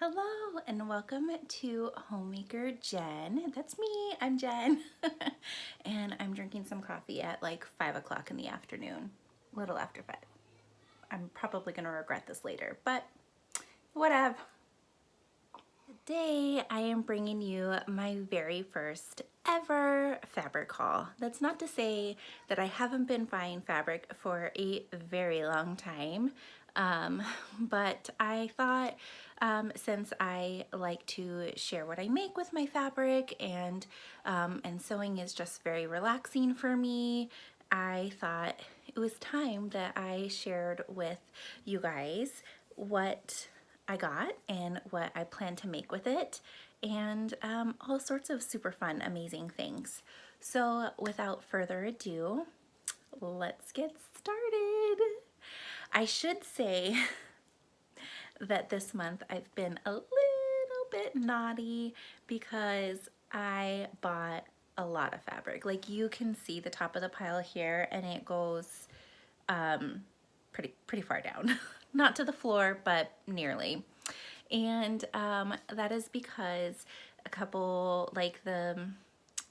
Hello and welcome to Homemaker Jen. That's me, I'm Jen. And I'm drinking some coffee at like 5 o'clock in the afternoon, a little after 5. I'm probably gonna regret this later, but whatever. Today I am bringing you my very first ever fabric haul. That's not to say that I haven't been buying fabric for a very long time, but I thought since I like to share what I make with my fabric and sewing is just very relaxing for me, I thought it was time that I shared with you guys what I got and what I plan to make with it, and all sorts of super fun, amazing things. So without further ado, let's get started. I should say that this month I've been a little bit naughty because I bought a lot of fabric. Like, you can see the top of the pile here, and it goes pretty far down. Not to the floor, but nearly. And that is because a couple, like the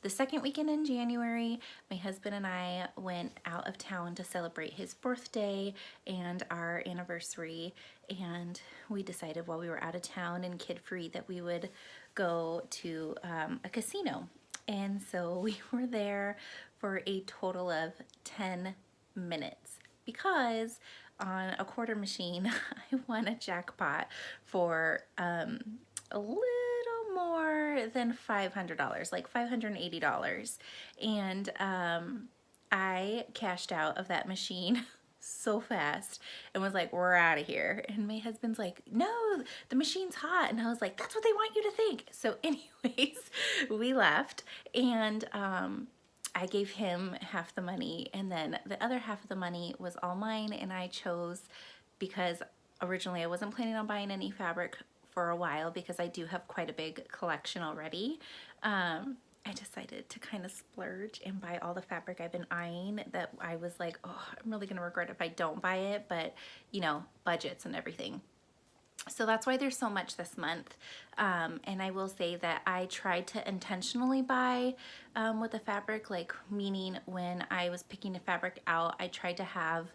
second weekend in January, my husband and I went out of town to celebrate his birthday and our anniversary, and we decided while we were out of town and kid-free that we would go to a casino. And so we were there for a total of 10 minutes because on a quarter machine I won a jackpot for a little more than $500, like $580. And I cashed out of that machine so fast and was like, we're out of here. And my husband's like, no, the machine's hot. And I was like, that's what they want you to think. So anyways, we left, and I gave him half the money, and then the other half of the money was all mine. And I chose, because originally I wasn't planning on buying any fabric for a while because I do have quite a big collection already. I decided to kind of splurge and buy all the fabric I've been eyeing that I was like, oh, I'm really gonna regret if I don't buy it, but you know, budgets and everything. So that's why there's so much this month. And I will say that I tried to intentionally buy with the fabric, like meaning when I was picking a fabric out, I tried to have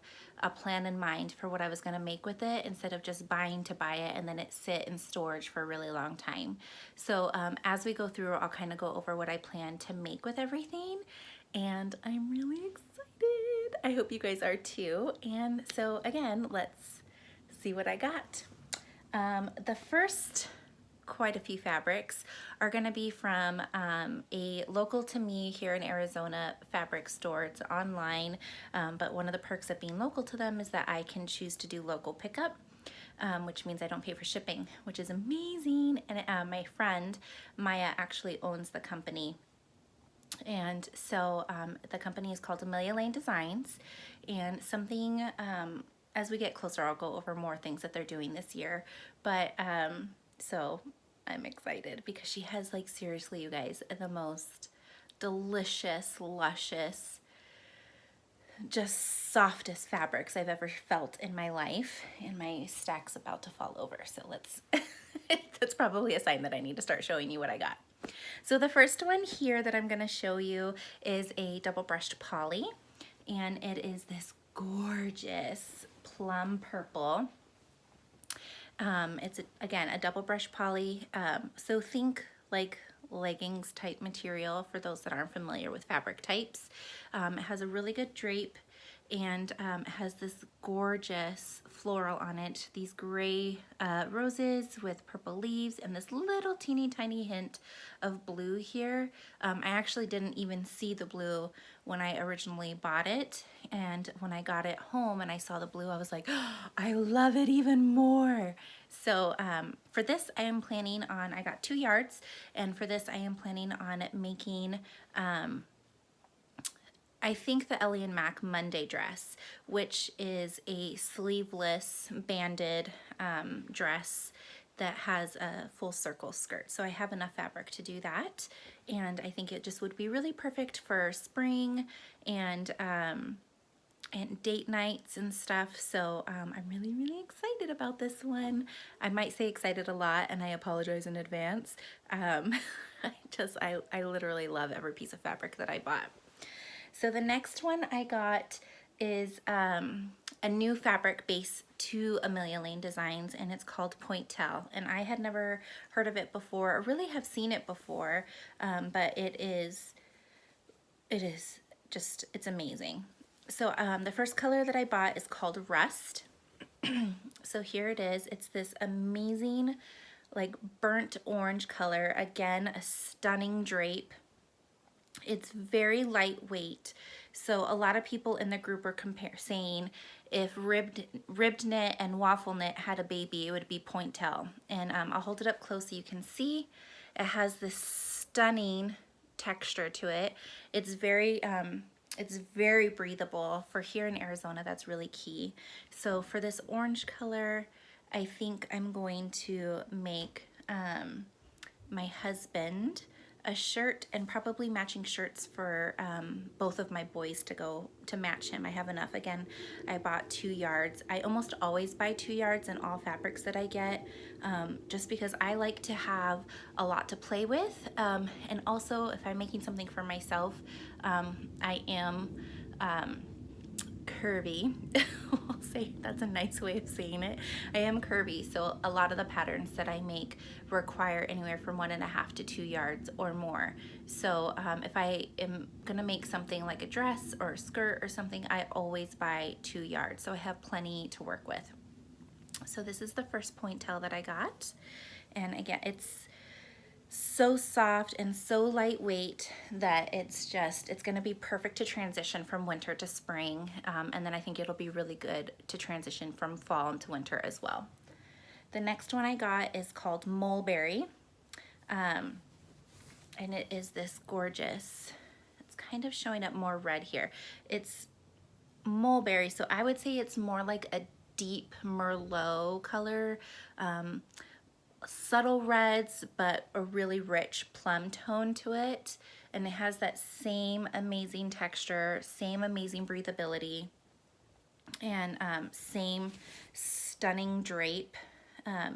a plan in mind for what I was gonna make with it instead of just buying to buy it and then it sit in storage for a really long time. So as we go through, I'll kind of go over what I plan to make with everything, and I'm really excited. I hope you guys are too. And so again, let's see what I got. The first quite a few fabrics are going to be from a local to me here in Arizona fabric store. It's online, but one of the perks of being local to them is that I can choose to do local pickup, which means I don't pay for shipping, which is amazing. And my friend Maya actually owns the company. And so the company is called Amelia Lane Designs, and something as we get closer, I'll go over more things that they're doing this year. But so I'm excited because she has, like, seriously, you guys, the delicious, luscious, just softest fabrics I've ever felt in my life. And my stack's about to fall over. So let's, that's probably a sign that I need to start showing you what I got. So the first one here that I'm gonna show you is a double brushed poly. And it is this gorgeous plum purple. It's again a double brush poly, so think like leggings type material for those that aren't familiar with fabric types. It has a really good drape, and it has this gorgeous floral on it, these gray roses with purple leaves and this little teeny tiny hint of blue here. I actually didn't even see the blue when I originally bought it, and when I got it home and I saw the blue, I was like, oh, I love it even more. So for this I am planning on, I got 2 yards, and for this I am planning on making I think the Ellie and Mac Monday dress, which is a sleeveless banded dress that has a full circle skirt. So I have enough fabric to do that, and I think it just would be really perfect for spring. And and date nights and stuff. So I'm really, really excited about this one. I might say excited a lot, and I apologize in advance. I literally love every piece of fabric that I bought. So the next one I got is a new fabric base to Amelia Lane Designs, and it's called Pointel. And I had never heard of it before, or really have seen it before, but it's amazing. So the first color that I bought is called Rust. So here it is. It's this amazing, like burnt orange color. Again, a stunning drape. It's very lightweight. So a lot of people in the group are saying if ribbed knit and waffle knit had a baby, it would be Pointel. And I'll hold it up close so you can see. It has this stunning texture to it. It's very breathable. For here in Arizona, that's really key. So for this orange color, I think I'm going to make my husband a shirt, and probably matching shirts for both of my boys to match him. I have enough. Again, I bought 2 yards. I almost always buy 2 yards in all fabrics that I get, just because I like to have a lot to play with. And also, if I'm making something for myself, I am curvy. I'll say that's a nice way of saying it. I am curvy, so a lot of the patterns that I make require anywhere from 1.5 to 2 yards or more. So if I am gonna make something like a dress or a skirt or something, I always buy 2 yards, so I have plenty to work with. So this is the first Pointel that I got, and again, it's so soft and so lightweight that it's gonna be perfect to transition from winter to spring, and then I think it'll be really good to transition from fall into winter as well. The next one I got is called Mulberry, and it is this gorgeous, it's kind of showing up more red here. It's mulberry, so I would say it's more like a deep Merlot color, subtle reds, but a really rich plum tone to it. And it has that same amazing texture, same amazing breathability, and same stunning drape.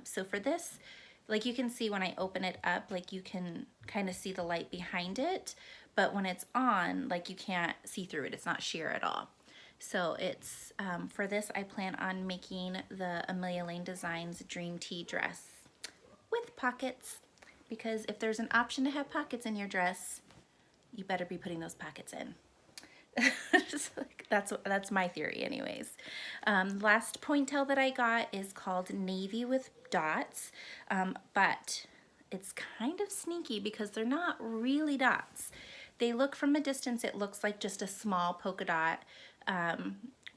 So for this, like you can see when I open it up, like you can kind of see the light behind it, but when it's on, like you can't see through it. It's not sheer at all. So it's, for this, I plan on making the Amelia Lane Designs Dream Tee dress with pockets, because if there's an option to have pockets in your dress, you better be putting those pockets in. That's my theory anyways. Last Pointel that I got is called Navy with Dots, but it's kind of sneaky because they're not really dots. They look from a distance, it looks like just a small polka dot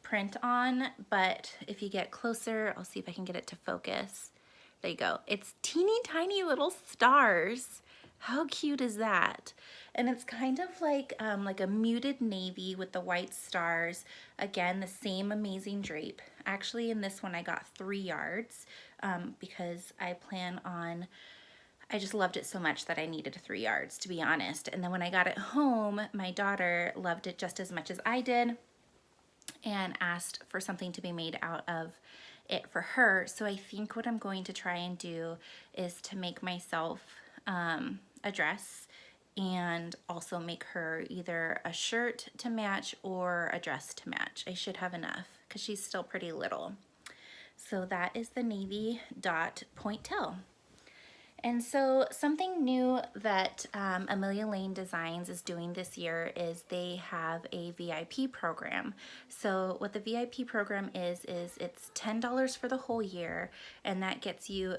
print on, but if you get closer, I'll see if I can get it to focus. There you go. It's teeny tiny little stars. How cute is that? And it's kind of like a muted navy with the white stars. Again, the same amazing drape. Actually, in this one, I got 3 yards because I just loved it so much that I needed 3 yards, to be honest. And then when I got it home, my daughter loved it just as much as I did and asked for something to be made out of it for her. So I think what I'm going to try and do is to make myself a dress, and also make her either a shirt to match or a dress to match. I should have enough because she's still pretty little. So that is the Navy Dot Pointel. And so something new that Amelia Lane Designs is doing this year is they have a VIP program. So what the VIP program is it's $10 for the whole year, and that gets you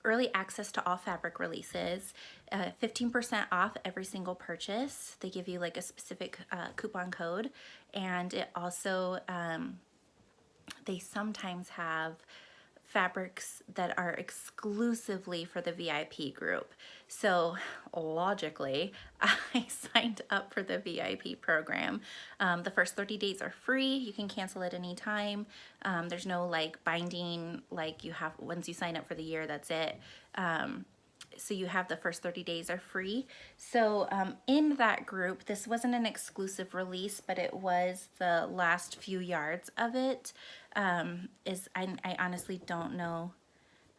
early access to all fabric releases, 15% off every single purchase. They give you like a specific coupon code, and it also, they sometimes have fabrics that are exclusively for the VIP group. So logically, I signed up for the VIP program. The first 30 days are free. You can cancel at any time. There's no like binding, like you have, once you sign up for the year, that's it. so you have the first 30 days are free. So in that group, this wasn't an exclusive release, but it was the last few yards of it. I honestly don't know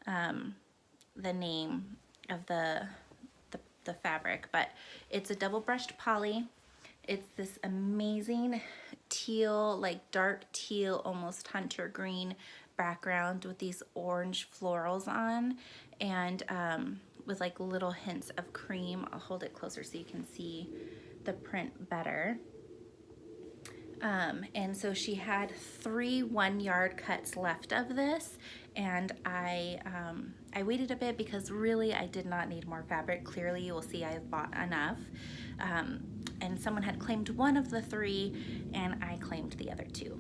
the name of the fabric, but it's a double brushed poly. It's this amazing teal, like dark teal, almost hunter green background with these orange florals on, and with like little hints of cream. I'll hold it closer so you can see the print better. And so she had 3 1-yard cuts left of this, and I waited a bit because really I did not need more fabric. Clearly you will see I've bought enough. And someone had claimed one of the 3 and I claimed the other 2.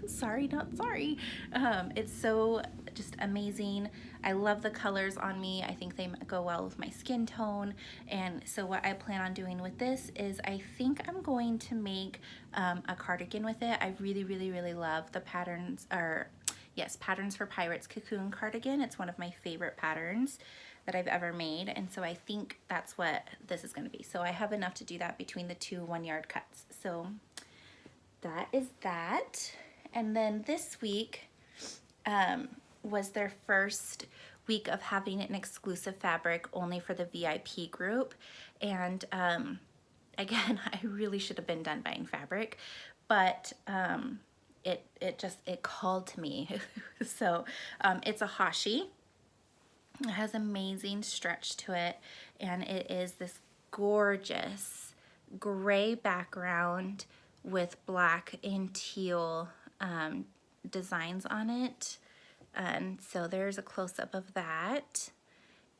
Sorry, not sorry. It's so just amazing. I love the colors on me. I think they go well with my skin tone. And so what I plan on doing with this is I think I'm going to make a cardigan with it. I really, really, really love the patterns, or yes, Patterns for Pirates cocoon cardigan. It's one of my favorite patterns that I've ever made. And so I think that's what this is going to be. So I have enough to do that between the 2 1-yard cuts. So that is that. And then this week was their first week of having an exclusive fabric only for the VIP group. And again, I really should have been done buying fabric, but it called to me. So it's a hashi. It has amazing stretch to it, and it is this gorgeous gray background with black and teal designs on it. And so there's a close-up of that.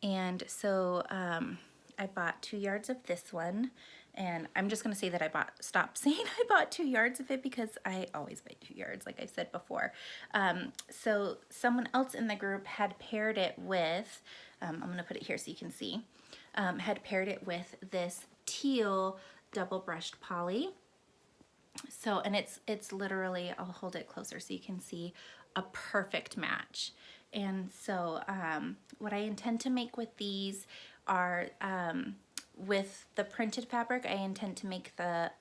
And so I bought 2 yards of this one, and I'm just gonna say that stop saying I bought 2 yards of it because I always buy 2 yards, like I said before. So someone else in the group had paired it with, I'm gonna put it here so you can see, had paired it with this teal double brushed poly. So, and it's literally, I'll hold it closer so you can see, a perfect match. And so what I intend to make with these are, with the printed fabric, I intend to make the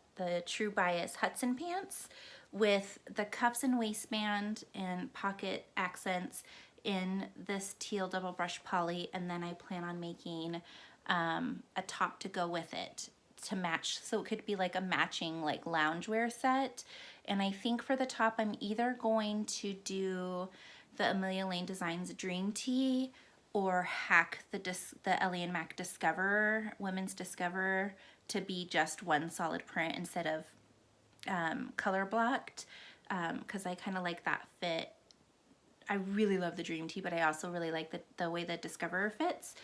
True Bias Hudson pants with the cuffs and waistband and pocket accents in this teal double brush poly, and then I plan on making a top to go with it to match, so it could be like a matching like loungewear set. And I think for the top I'm either going to do the Amelia Lane Designs Dream Tee or hack the Ellie and Mac Discoverer, Women's Discoverer, to be just one solid print instead of color blocked, because I kind of like that fit. I really love the Dream Tee, but I also really like the way the Discoverer fits.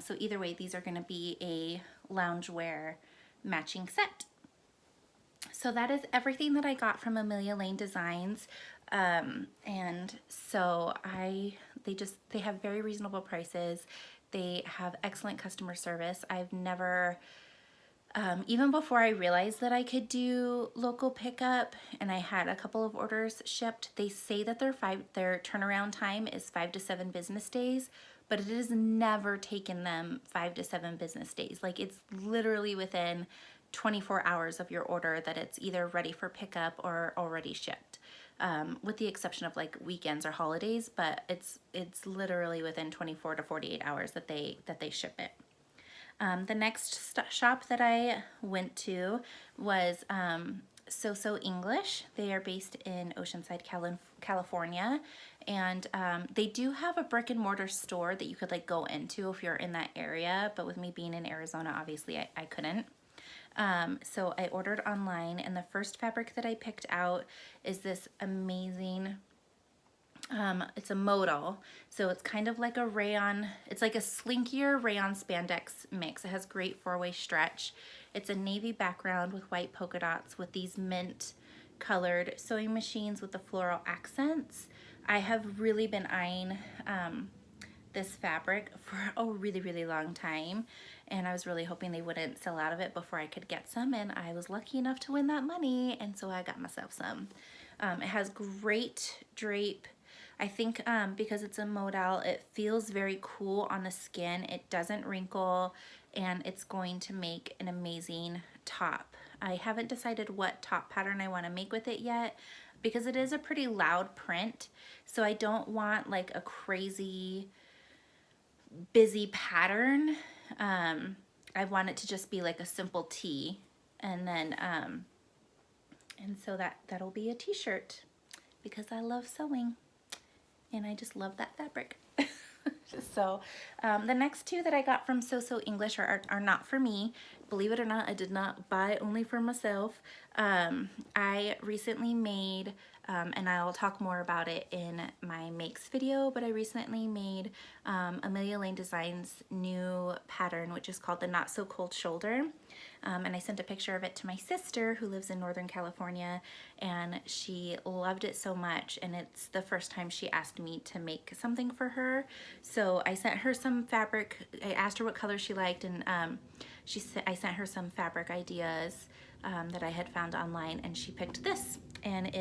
So either way, these are going to be a loungewear matching set. So that is everything that I got from Amelia Lane Designs. And so they have very reasonable prices. They have excellent customer service. I've never, even before I realized that I could do local pickup and I had a couple of orders shipped, they say that their turnaround time is 5 to 7 business days, but it has never taken them 5 to 7 business days. Like, it's literally within 24 hours of your order that it's either ready for pickup or already shipped, with the exception of like weekends or holidays, but it's literally within 24 to 48 hours that they ship it. The next shop that I went to was Xoxo English. They are based in Oceanside, California, and they do have a brick and mortar store that you could like go into if you're in that area, but with me being in Arizona, obviously I couldn't. So I ordered online, and the first fabric that I picked out is this amazing, it's a modal, so it's kind of like a rayon, it's like a slinkier rayon spandex mix. It has great 4-way stretch. It's a navy background with white polka dots with these mint colored sewing machines with the floral accents. I have really been eyeing this fabric for a really, really long time, and I was really hoping they wouldn't sell out of it before I could get some, and I was lucky enough to win that money, and so I got myself some. It has great drape I think because it's a modal, it feels very cool on the skin. It doesn't wrinkle, and it's going to make an amazing top. I haven't decided what top pattern I want to make with it yet because it is a pretty loud print. So I don't want like a crazy busy pattern. I want it to just be like a simple tee, and then and so that'll be a t-shirt because I love sewing and I just love that fabric. So the next two that I got from Xoxo English are not for me. Believe it or not, I did not buy only for myself. I recently made, and I'll talk more about it in my makes video, but I recently made Amelia Lane Designs' new pattern, which is called the Not So Cold Shoulder. And I sent a picture of it to my sister who lives in Northern California, and she loved it so much, and it's the first time she asked me to make something for her. So I sent her some fabric. I asked her what color she liked, and I sent her some fabric ideas that I had found online, and she picked this. And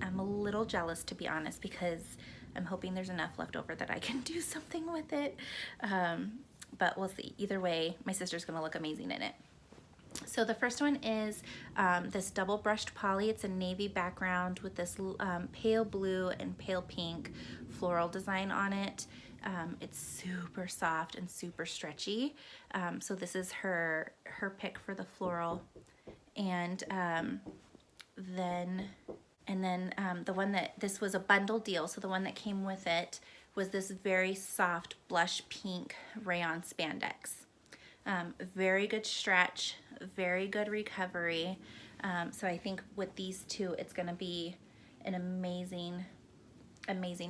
I'm a little jealous, to be honest, because I'm hoping there's enough left over that I can do something with it. But we'll see. Either way, my sister's gonna look amazing in it. So the first one is this double brushed poly. It's a navy background with this pale blue and pale pink floral design on it. It's super soft and super stretchy. So this is her pick for the floral. And then the one this was a bundle deal. So the one that came with it was this very soft blush pink rayon spandex. Very good stretch, very good recovery. So I think with these two, it's gonna be an amazing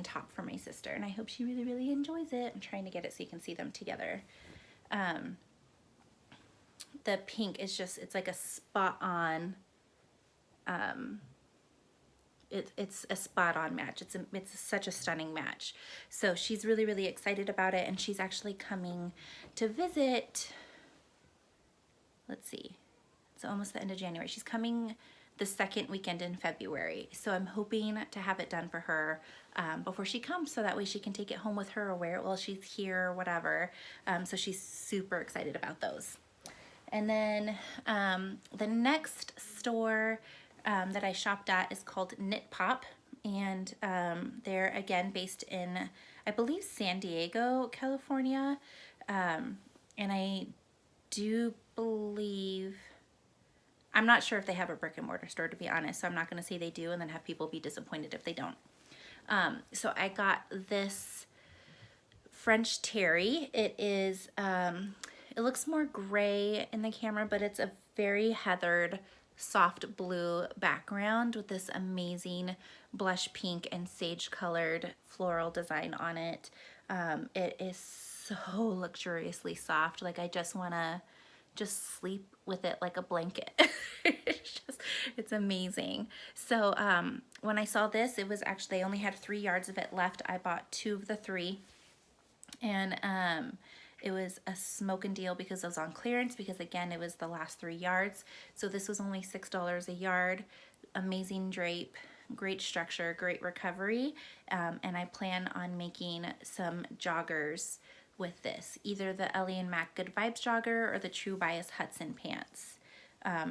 top for my sister, and I hope she really, really enjoys it. I'm trying to get it so you can see them together. The pink is it's like a spot on, it's a spot on match. It's such a stunning match. So she's really, really excited about it, and she's actually coming to visit. Let's see, it's almost the end of January. She's coming the second weekend in February. So I'm hoping to have it done for her before she comes, so that way she can take it home with her or wear it while she's here or whatever. So she's super excited about those. And then the next store that I shopped at is called Knit Pop, and they're again based in, I believe, San Diego, California. And I do believe, I'm not sure if they have a brick and mortar store, to be honest, so I'm not going to say they do and then have people be disappointed if they don't. So I got this French terry. It is, it looks more gray in the camera, but it's a very heathered, soft blue background with this amazing blush pink and sage colored floral design on it. It is so luxuriously soft. Like, I just want to just sleep with it like a blanket. It's amazing. So when I saw this, it was actually, they only had 3 yards of it left. I bought 2 of the 3, and it was a smoking deal because it was on clearance, because again, it was the last 3 yards. So this was only $6 a yard. Amazing drape, great structure, great recovery. And I plan on making some joggers with this. Either the Ellie and Mac Good Vibes jogger or the True Bias Hudson pants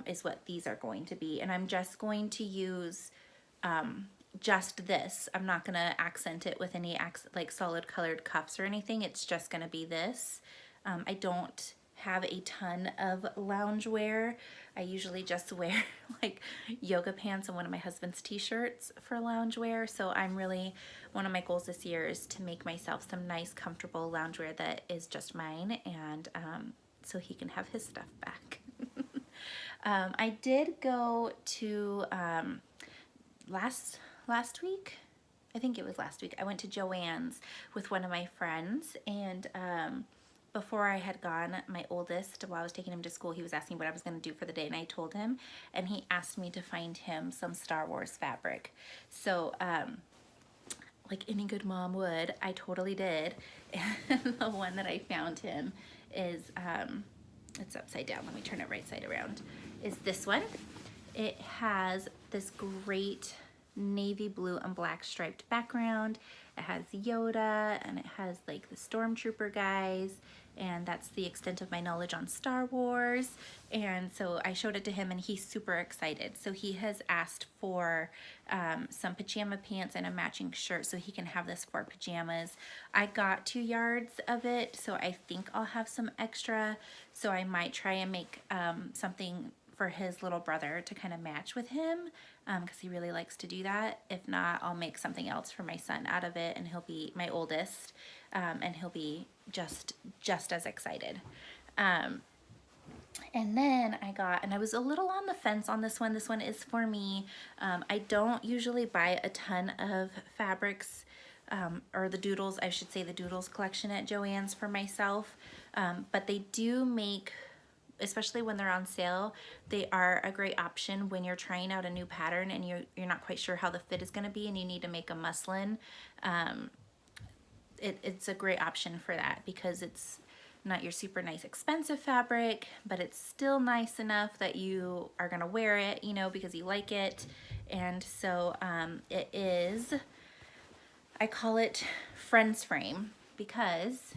is what these are going to be. And I'm just going to use just this. I'm not going to accent it with any like solid colored cuffs or anything. It's just going to be this. I don't have a ton of loungewear. I usually just wear like yoga pants and one of my husband's t-shirts for loungewear. So I'm really, one of my goals this year is to make myself some nice comfortable loungewear that is just mine, and so he can have his stuff back. I did go to last week, I think it was last week, I went to Joann's with one of my friends, and before I had gone, my oldest, while I was taking him to school, he was asking what I was going to do for the day, and I told him, and he asked me to find him some Star Wars fabric. So like any good mom would, I totally did. And the one that I found him is, it's upside down, let me turn it right side around, is this one. It has this great navy blue and black striped background. It has Yoda and it has like the stormtrooper guys, and that's the extent of my knowledge on Star Wars. And so I showed it to him and he's super excited. So he has asked for some pajama pants and a matching shirt so he can have this for pajamas. I got 2 yards of it, so I think I'll have some extra. So I might try and make something for his little brother to kind of match with him, because he really likes to do that. If not, I'll make something else for my son out of it, and he'll be my oldest, and he'll be just as excited. And then I was a little on the fence on this one. This one is for me. I don't usually buy a ton of fabrics, or the doodles, I should say the doodles collection at Joann's for myself, but they do make, especially when they're on sale, they are a great option when you're trying out a new pattern and you're not quite sure how the fit is going to be and you need to make a muslin. It's a great option for that because it's not your super nice expensive fabric, but it's still nice enough that you are going to wear it, you know, because you like it. And so it is, I call it Friends Frame because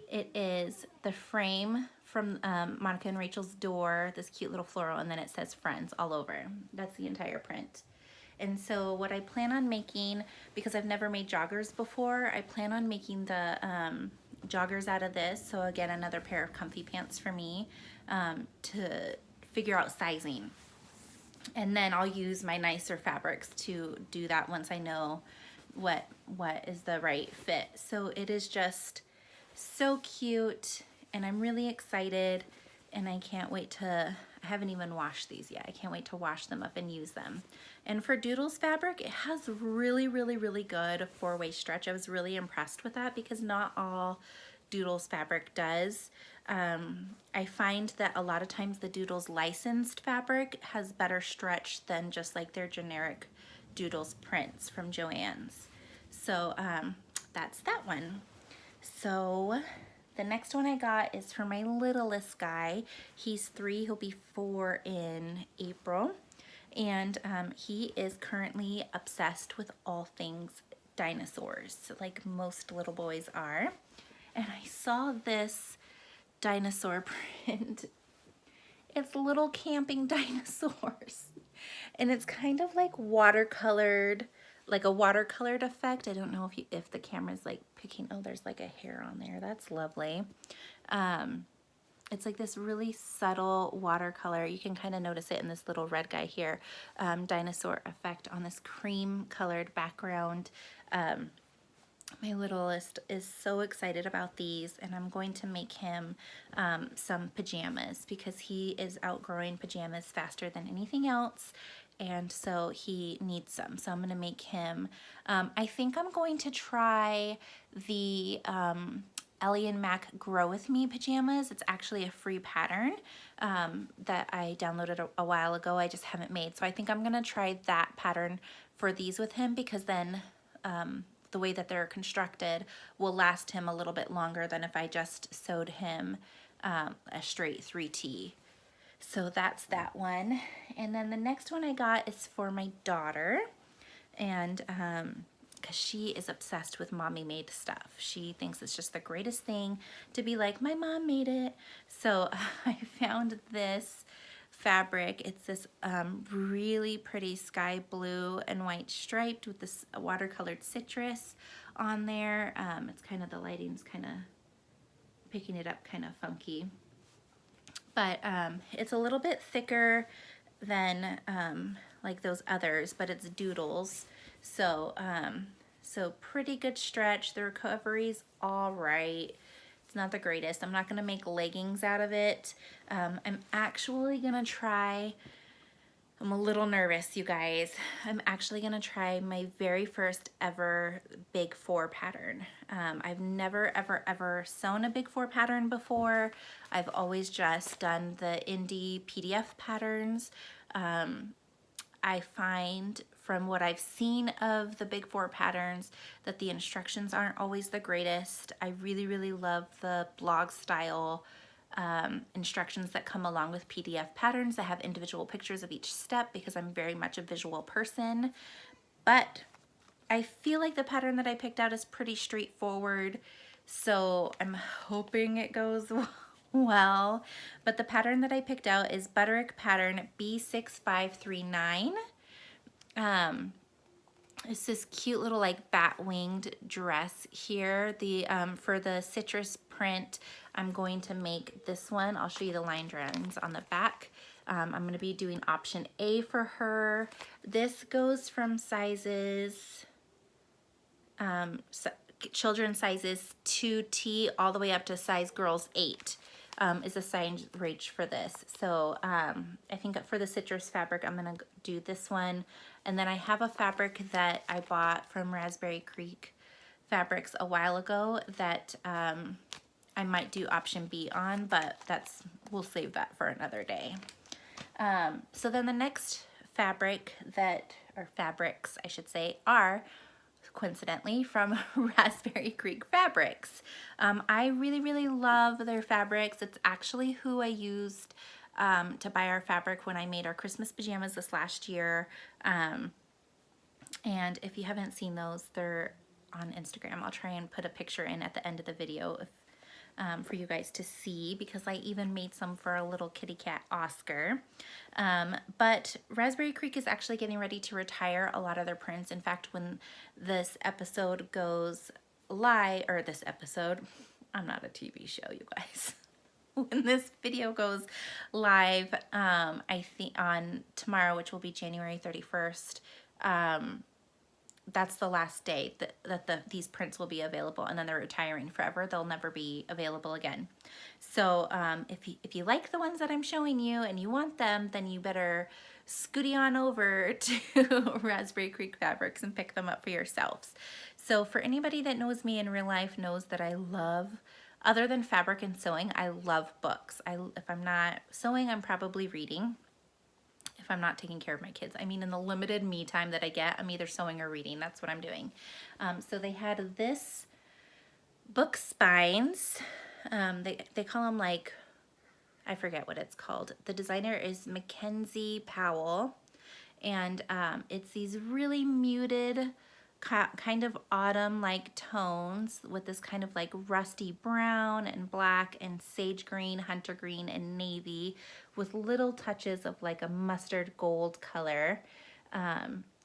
it is the frame from Monica and Rachel's door, this cute little floral, and then it says Friends all over. That's the entire print. And so what I plan on making, because I've never made joggers before, I plan on making the joggers out of this. So again, another pair of comfy pants for me to figure out sizing. And then I'll use my nicer fabrics to do that once I know what is the right fit. So it is just so cute, and I'm really excited, and I can't wait to, I haven't even washed these yet. I can't wait to wash them up and use them. And for Doodles fabric, it has really, really, really good 4-way stretch. I was really impressed with that because not all Doodles fabric does. I find that a lot of times the Doodles licensed fabric has better stretch than just like their generic Doodles prints from Joann's. So that's that one. So the next one I got is for my littlest guy. He's 3, he'll be 4 in April. And he is currently obsessed with all things dinosaurs, like most little boys are. And I saw this dinosaur print. It's little camping dinosaurs. And it's kind of like watercolored, like a watercolored effect. I don't know if the camera's like picking, oh, there's like a hair on there. That's lovely. It's like this really subtle watercolor. You can kind of notice it in this little red guy here. Dinosaur effect on this cream colored background. My littlest is so excited about these, and I'm going to make him some pajamas because he is outgrowing pajamas faster than anything else. And so he needs some. So I'm going to make him, I think I'm going to try the Ellie and Mac Grow With Me pajamas. It's actually a free pattern that I downloaded a while ago. I just haven't made. So I think I'm going to try that pattern for these with him because then the way that they're constructed will last him a little bit longer than if I just sewed him a straight 3T. So that's that one. And then the next one I got is for my daughter, and because she is obsessed with mommy made stuff. She thinks it's just the greatest thing to be like, my mom made it. So I found this fabric. It's this really pretty sky blue and white striped with this watercolored citrus on there. It's kind of, the lighting's kind of picking it up kind of funky. But it's a little bit thicker than like those others, but it's doodles. So, so pretty good stretch. The recovery's all right. It's not the greatest. I'm not gonna make leggings out of it. I'm actually gonna try, I'm a little nervous, you guys. I'm actually gonna try my very first ever Big 4 pattern. I've never, ever sewn a Big 4 pattern before. I've always just done the indie PDF patterns. I find from what I've seen of the Big 4 patterns that the instructions aren't always the greatest. I really, really love the blog style instructions that come along with PDF patterns that have individual pictures of each step because I'm very much a visual person. But I feel like the pattern that I picked out is pretty straightforward, so I'm hoping it goes well. But the pattern that I picked out is Butterick pattern B6539. It's this cute little like bat-winged dress here. For the citrus print, I'm going to make this one. I'll show you the line drawings on the back. I'm going to be doing option A for her. This goes from sizes, children sizes 2T all the way up to size girls 8. Is the size range for this. So I think for the citrus fabric, I'm gonna do this one. And then I have a fabric that I bought from Raspberry Creek Fabrics a while ago that I might do option B on, but we'll save that for another day. So then the next fabrics, I should say, are coincidentally from Raspberry Creek Fabrics. I really love their fabrics. It's actually who I used to buy our fabric when I made our Christmas pajamas this last year. And if you haven't seen those, they're on Instagram. I'll try and put a picture in at the end of the video for you guys to see, because I even made some for a little kitty cat, Oscar. But Raspberry Creek is actually getting ready to retire a lot of their prints. In fact, when this episode goes live, or this episode, I'm not a TV show, you guys. When this video goes live, I think on tomorrow, which will be January 31st, that's the last day that these prints will be available, and then they're retiring forever. They'll never be available again. So if you like the ones that I'm showing you and you want them, then you better scooty on over to Raspberry Creek Fabrics and pick them up for yourselves. So for anybody that knows me in real life knows that I love, other than fabric and sewing, I love books. If I'm not sewing, I'm probably reading. If I'm not taking care of my kids. I mean, in the limited me time that I get, I'm either sewing or reading. That's what I'm doing. So they had this book spines. They call them, like, I forget what it's called. The designer is Mackenzie Powell. And it's these really muted kind of autumn-like tones with this kind of like rusty brown and black and sage green, hunter green, and navy with little touches of like a mustard gold color.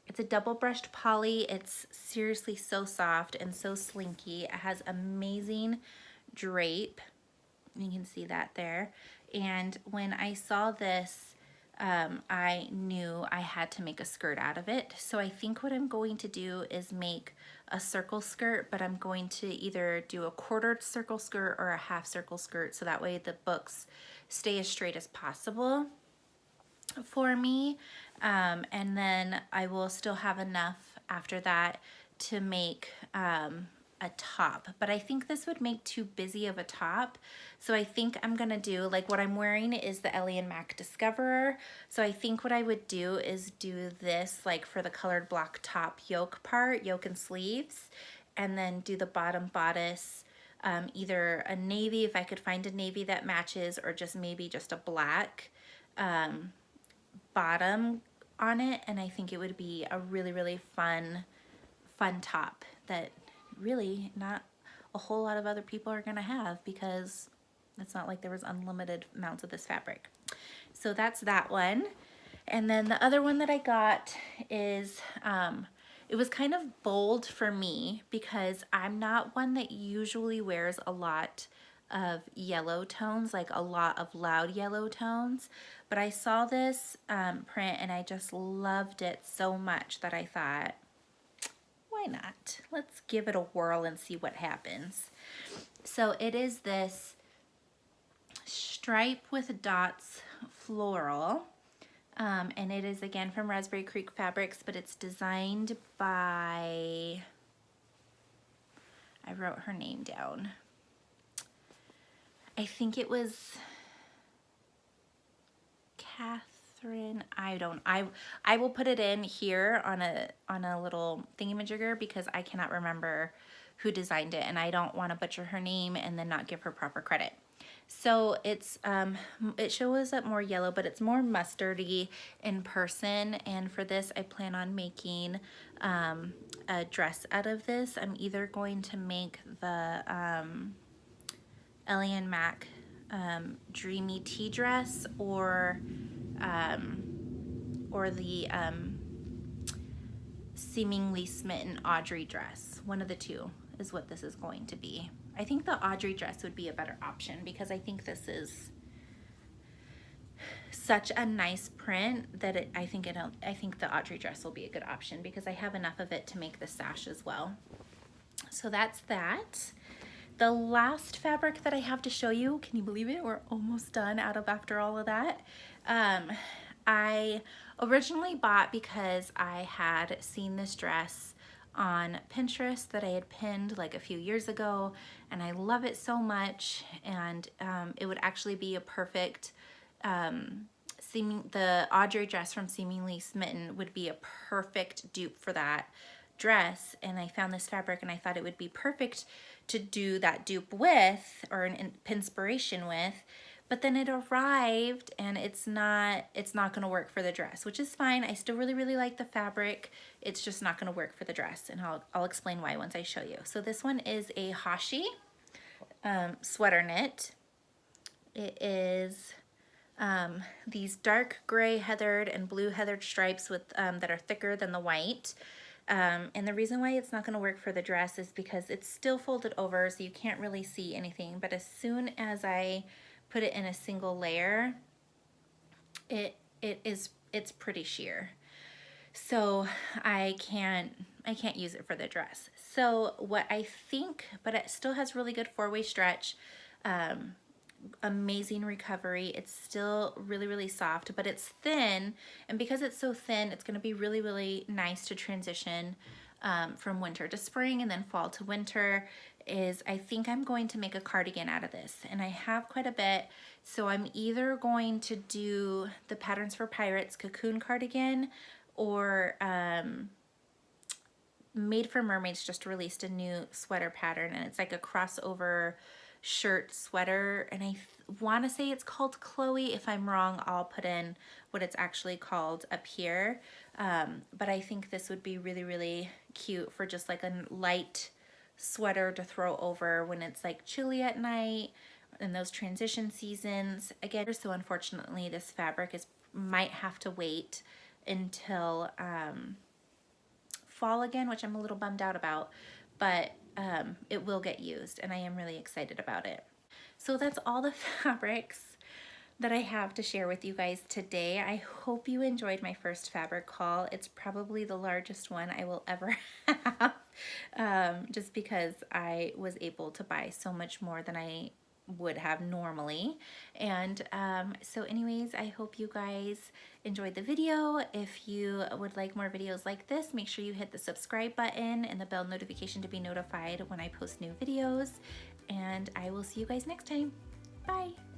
It's a double brushed poly. It's seriously so soft and so slinky. It has amazing drape. You can see that there. And when I saw this, I knew I had to make a skirt out of it. So I think what I'm going to do is make a circle skirt, but I'm going to either do a quartered circle skirt or a half circle skirt, so that way the books stay as straight as possible for me. And then I will still have enough after that to make a top, but I think this would make too busy of a top. So I think I'm gonna do, like, what I'm wearing is the Ellie and Mac Discoverer. So I think what I would do is do this like for the colored block top yoke part, yoke and sleeves, and then do the bottom bodice, either a navy, if I could find a navy that matches, or just maybe just a black bottom on it. And I think it would be a really fun top that really not a whole lot of other people are gonna have, because it's not like there was unlimited amounts of this fabric. So that's that one. And then the other one that I got is, it was kind of bold for me because I'm not one that usually wears a lot of yellow tones, like a lot of loud yellow tones, but I saw this print and I just loved it so much that I thought, why not? Let's give it a whirl and see what happens. So it is this stripe with dots floral, and it is again from Raspberry Creek Fabrics, but it's designed by, I wrote her name down. I think it was Catherine. I will put it in here on a little thingamajigger because I cannot remember who designed it, and I don't want to butcher her name and then not give her proper credit. So it's it shows up more yellow, but it's more mustardy in person. And for this, I plan on making a dress out of this. I'm either going to make the Ellie and Mac Dreamy Tea dress, or the Seemingly Smitten Audrey dress. One of the two is what this is going to be. I think the Audrey dress would be a better option because I think this is such a nice print that I think the Audrey dress will be a good option because I have enough of it to make the sash as well. So that's that. The last fabric that I have to show you, can you believe it? We're almost done after all of that. I originally bought because I had seen this dress on Pinterest that I had pinned like a few years ago, and I love it so much, and it would actually be a perfect the Audrey dress from Seemingly Smitten would be a perfect dupe for that dress. And I found this fabric and I thought it would be perfect to do that dupe with, or an inspiration with. But then it arrived and it's not going to work for the dress, which is fine. I still really like the fabric. It's just not going to work for the dress, and I'll explain why once I show you. So this one is a Hashi sweater knit. It is these dark gray heathered and blue heathered stripes with that are thicker than the white. And the reason why it's not going to work for the dress is because it's still folded over, so you can't really see anything. But as soon as I put it in a single layer, it's pretty sheer. So I can't use it for the dress. So what I think, but it still has really good four-way stretch, amazing recovery. It's still really soft, but it's thin, and because it's so thin, it's going to be really nice to transition from winter to spring and then fall to winter. I think I'm going to make a cardigan out of this, and I have quite a bit, so I'm either going to do the Patterns for Pirates cocoon cardigan, or Made for Mermaids just released a new sweater pattern, and it's like a crossover shirt sweater, and I want to say it's called Chloe. If I'm wrong, I'll put in what it's actually called up here. But I think this would be really cute for just like a light sweater to throw over when it's like chilly at night in those transition seasons. Again, so unfortunately this fabric might have to wait until fall again, which I'm a little bummed out about, but it will get used, and I am really excited about it. So that's all the fabrics that I have to share with you guys today. I hope you enjoyed my first fabric haul. It's probably the largest one I will ever have, just because I was able to buy so much more than I would have normally. And so anyways, I hope you guys enjoyed the video. If you would like more videos like this, make sure you hit the subscribe button and the bell notification to be notified when I post new videos, and I will see you guys next time. Bye.